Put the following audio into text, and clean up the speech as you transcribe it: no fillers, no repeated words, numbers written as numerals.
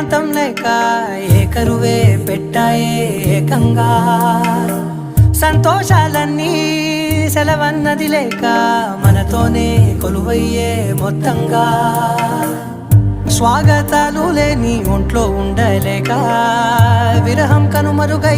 ఏకాంతం లేక ఏకరువే పెట్టాయే ఏకంగా సంతోషాలన్నీ సెలవన్నది లేక మనతోనే కొలువయ్యే మొత్తంగా స్వాగతాలు లేని ఒంట్లో ఉండలేక విరహం కనుమరుగై